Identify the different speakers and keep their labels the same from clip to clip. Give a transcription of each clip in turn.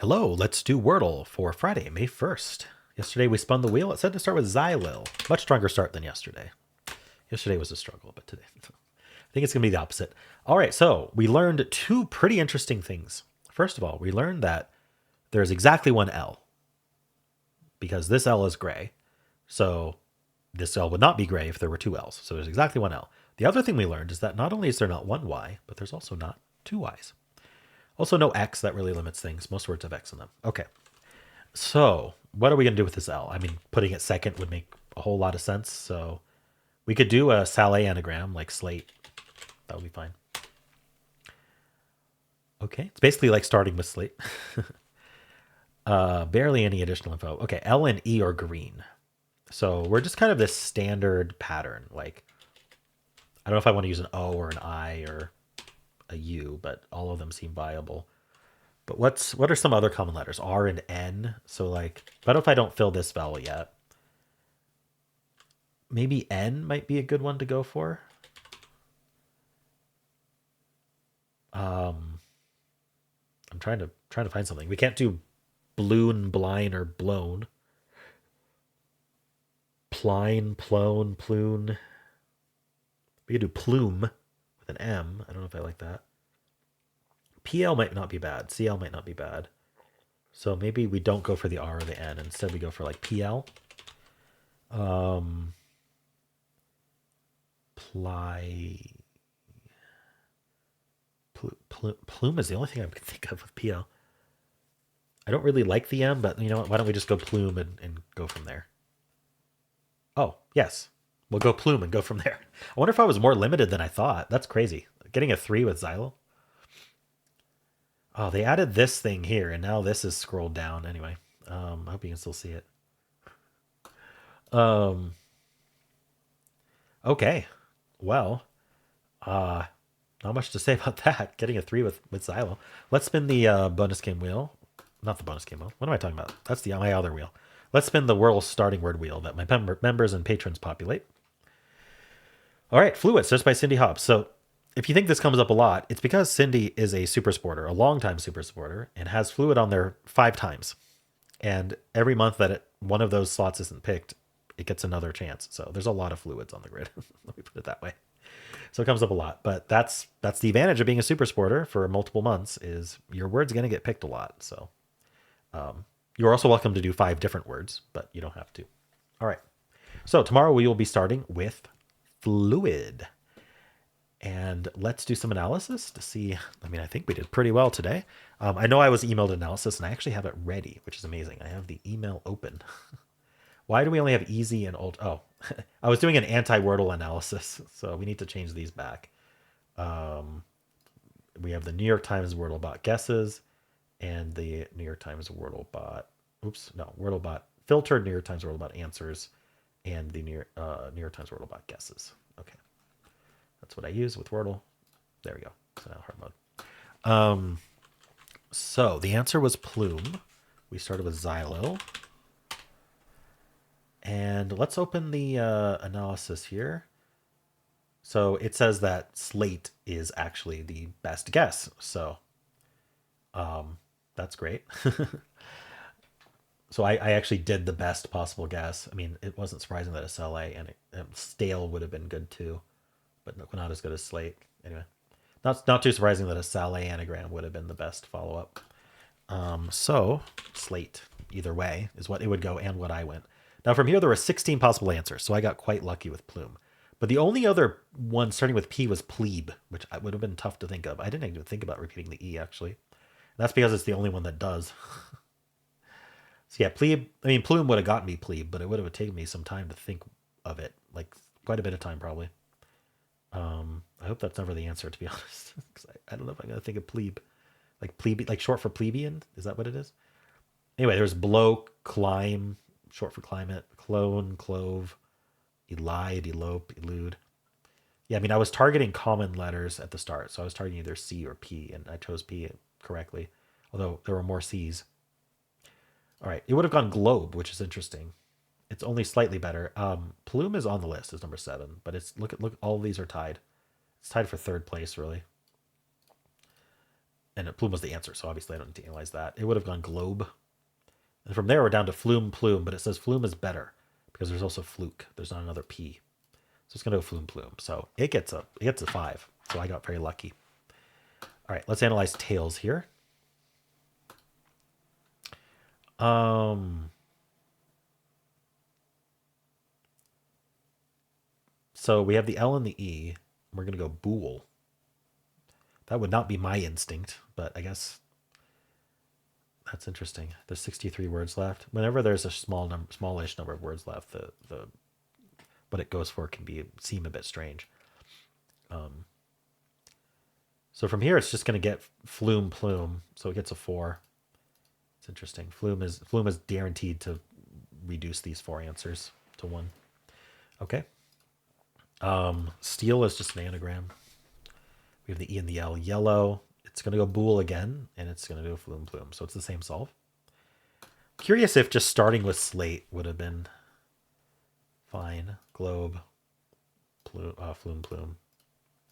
Speaker 1: Hello, let's do Wordle for Friday, May 1st. Yesterday we spun the wheel. It said to start with Xylil. Much stronger start than yesterday. Yesterday was a struggle, but today I think it's going to be the opposite. All right, so we learned two pretty interesting things. First of all, we learned that there's exactly one L because this L is gray. So this L would not be gray if there were two L's. So there's exactly one L. The other thing we learned is that not only is there not one Y, but there's also not two Y's. Also no X, that really limits things. Most words have X in them. Okay, so what are we going to do with this L? I mean, putting it second would make a whole lot of sense. So we could do a Saleh anagram like slate. That would be fine. Okay, it's basically like starting with slate. Barely any additional info. Okay, L and E are green. So we're just kind of this standard pattern. Like, I don't know if I want to use an O or an I or a U, but all of them seem viable. But what are some other common letters? R and N. So like, what if I don't fill this vowel yet? Maybe N might be a good one to go for. I'm trying to find something. We can't do bloon, blind, or blown. Pline, plone, ploon. We could do plume with an M. I don't know if I like that. PL might not be bad. CL might not be bad. So maybe we don't go for the R or the N. Instead, we go for like PL. Ply. Plume is the only thing I can think of with PL. I don't really like the M, but you know what? Why don't we just go plume and go from there? Oh, yes. We'll go plume and go from there. I wonder if I was more limited than I thought. That's crazy. Getting a 3 with Xylo. Oh, they added this thing here, and now this is scrolled down. Anyway, I hope you can still see it. Okay. Well, not much to say about that. Getting a 3 with Xylo. Let's spin the bonus game wheel. Not the bonus game wheel. What am I talking about? That's my other wheel. Let's spin the Wordle starting word wheel that my members and patrons populate. All right, Fluid, searched by Cindy Hobbs. So if you think this comes up a lot, it's because Cindy is a super supporter, a long-time super supporter, and has Fluid on there 5 times. And every month that one of those slots isn't picked, it gets another chance. So there's a lot of fluids on the grid. Let me put it that way. So it comes up a lot. But that's the advantage of being a super supporter for multiple months is your word's going to get picked a lot. So you're also welcome to do 5 different words, but you don't have to. All right. So tomorrow we will be starting with fluid. And let's do some analysis to see. I mean, I think we did pretty well today. I know I was emailed analysis, and I actually have it ready, which is amazing. I have the email open. Why do we only have easy and old? Oh, I was doing an anti-Wordle analysis, so we need to change these back. We have the New York Times Wordle Bot guesses and the New York Times Wordle Bot. Wordle Bot filtered New York Times Wordle Bot answers and the New York Times Wordle Bot guesses. Okay. That's what I use with Wordle. There we go. So now hard mode. So the answer was plume. We started with Xylo. And let's open the analysis here. So it says that slate is actually the best guess. So that's great. So I actually did the best possible guess. I mean, it wasn't surprising that a Saleh and stale would have been good too, but not as good as slate. Anyway, not too surprising that a Saleh anagram would have been the best follow-up. So slate, either way, is what it would go and what I went. Now from here, there were 16 possible answers, so I got quite lucky with plume. But the only other one starting with P was plebe, which would have been tough to think of. I didn't even think about repeating the E, actually. And that's because it's the only one that does. So yeah, plebe. I mean, plume would have gotten me plebe, but it would have taken me some time to think of it, like quite a bit of time probably. I hope that's never the answer, to be honest. 'Cause I don't know if I'm gonna think of plebe, like plebe, like short for plebeian. Is that what it is? Anyway, there's blow, climb, short for climate, clone, clove, elide, elope, elude. Yeah, I mean, I was targeting common letters at the start, so I was targeting either C or P, and I chose P correctly, although there were more C's. All right, it would have gone globe, which is interesting. It's only slightly better. Plume is on the list as number 7, but look, all of these are tied. It's tied for 3rd place, really. And plume was the answer, so obviously I don't need to analyze that. It would have gone globe. And from there, we're down to flume, plume, but it says flume is better because there's also fluke. There's not another P. So it's going to go flume, plume. So it gets a 5. So I got very lucky. All right, let's analyze tails here. So we have the L and the E. We're going to go bool. That would not be my instinct, but I guess that's interesting. There's 63 words left. Whenever there's a smallish number of words left, the what it goes for can seem a bit strange. So from here, it's just going to get flume, plume. So it gets a 4. It's interesting. Flume is guaranteed to reduce these 4 answers to 1. Okay. Steel is just an anagram. We have the E and the L. Yellow. It's going to go bool again, and it's going to do flume, plume. So it's the same solve. Curious if just starting with slate would have been fine. Globe, flume, plume.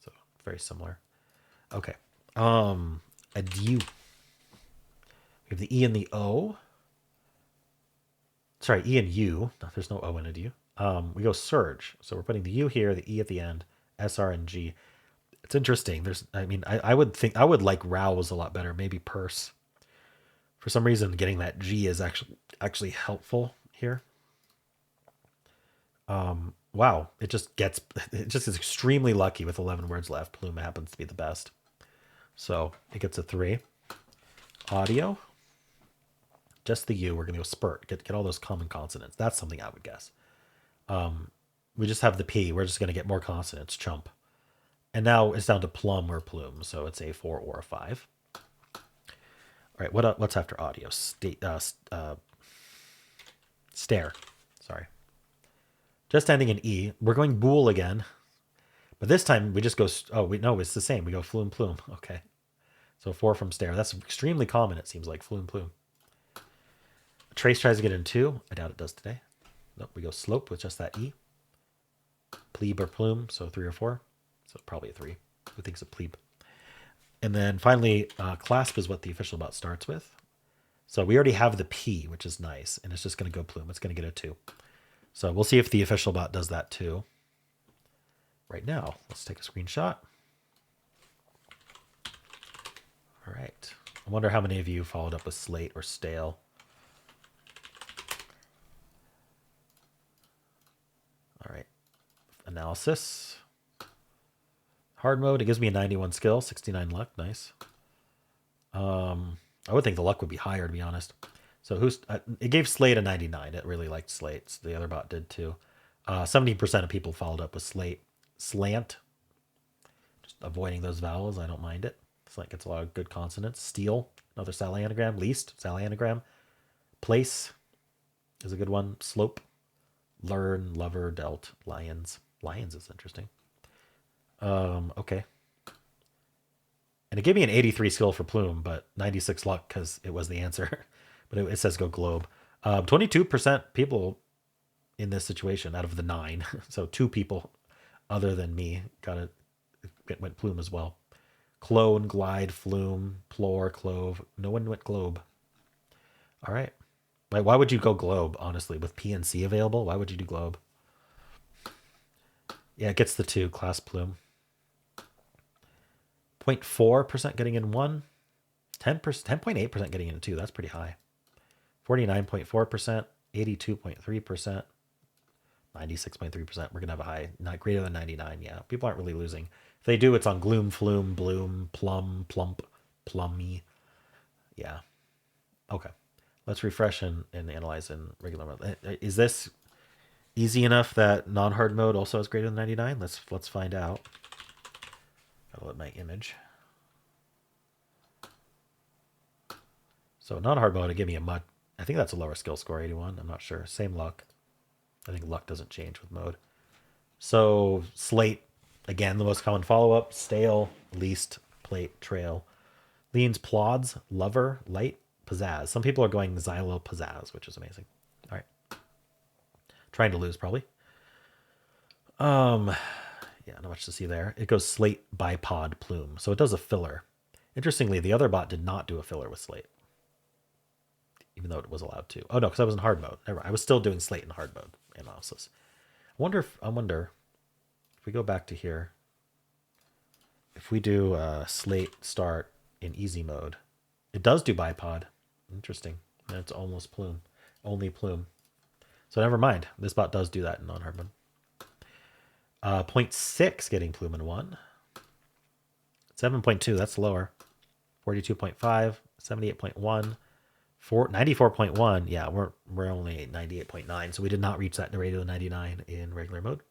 Speaker 1: So very similar. Okay. Adieu. We have the E and the O. Sorry, E and U. No, there's no O in adieu. We go surge. So we're putting the U here, the E at the end, S, R, and G. It's interesting. I would like rouse a lot better. Maybe purse. For some reason, getting that G is actually helpful here. Wow, it just is extremely lucky with 11 words left. Plume happens to be the best. So it gets a 3. Audio. Just the U. We're going to go spurt. Get all those common consonants. That's something I would guess. We just have the P. We're just going to get more consonants. Chump. And now it's down to plum or plume. So it's a 4 or a 5. All right. What's after audio? Stare. Sorry. Just ending in E. We're going bool again. But this time we just go... No, it's the same. We go flume, plume. Okay. So 4 from stare. That's extremely common, it seems like. Flume, plume. Trace tries to get in 2. I doubt it does today. Nope, we go slope with just that E. Plebe or plume, so 3 or 4. So probably a 3. Who thinks a plebe? And then finally, clasp is what the official bot starts with. So we already have the P, which is nice. And it's just going to go plume. It's going to get a 2. So we'll see if the official bot does that too. Right now, let's take a screenshot. All right. I wonder how many of you followed up with slate or stale. All right. Analysis. Hard mode, it gives me a 91 skill, 69 luck. Nice. I would think the luck would be higher, to be honest. So it gave Slate a 99. It really liked Slate. So the other bot did too. 70% of people followed up with Slate. Slant. Just avoiding those vowels. I don't mind it. Slant gets a lot of good consonants. Steel. Another Sal anagram. Least. Sal anagram. Place is a good one. Slope. Learn. Lover. Dealt. Lions. Lions is interesting. Okay. And it gave me an 83 skill for plume, but 96 luck because it was the answer. But it says go globe. 22% people in this situation out of the 9. So 2 people other than me went plume as well. Clone, glide, flume, plore, clove. No one went globe. All right. Why would you go globe, honestly? With P and C available, why would you do globe? Yeah, it gets the 2. Class plume. 0.4% getting in 1. 10.8% getting in 2. That's pretty high. 49.4%, 82.3%, 96.3%. We're going to have a high, not greater than 99. Yeah, people aren't really losing. If they do, it's on gloom, flume, bloom, plum, plump, plummy. Yeah. Okay. Let's refresh and analyze in regular mode. Is this easy enough that non-hard mode also is greater than 99? Let's find out. Gotta load my image. So non-hard mode, it gave me I think that's a lower skill score, 81. I'm not sure. Same luck. I think luck doesn't change with mode. So slate, again, the most common follow-up. Stale, least, plate, trail. Leans, plods, lover, light, pizzazz. Some people are going xylo pizzazz, which is amazing. All right. Trying to lose, probably. Yeah, not much to see there. It goes slate, bipod, plume. So it does a filler. Interestingly, the other bot did not do a filler with Slate, even though it was allowed to. Oh no, because I was in hard mode. Never. I was still doing Slate in hard mode analysis. I wonder if we go back to here, if we do Slate start in easy mode, it does do bipod. Interesting. And it's almost plume, only plume. So never mind. This bot does do that in non-hard mode. 0.6 getting plume in 1. 7.2, that's lower. 42.5, 78.1, 94.1. Yeah, we're only at 98.9, so we did not reach that radio 99 in regular mode.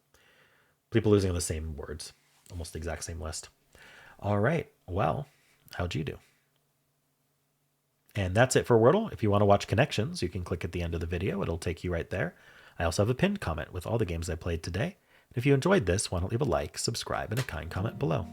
Speaker 1: People losing on the same words, almost the exact same list. All right, well, how'd you do? And that's it for Wordle. If you want to watch connections, you can click at the end of the video. It'll take you right there. I also have a pinned comment with all the games I played today. If you enjoyed this, why don't leave a like, subscribe, and a kind comment below.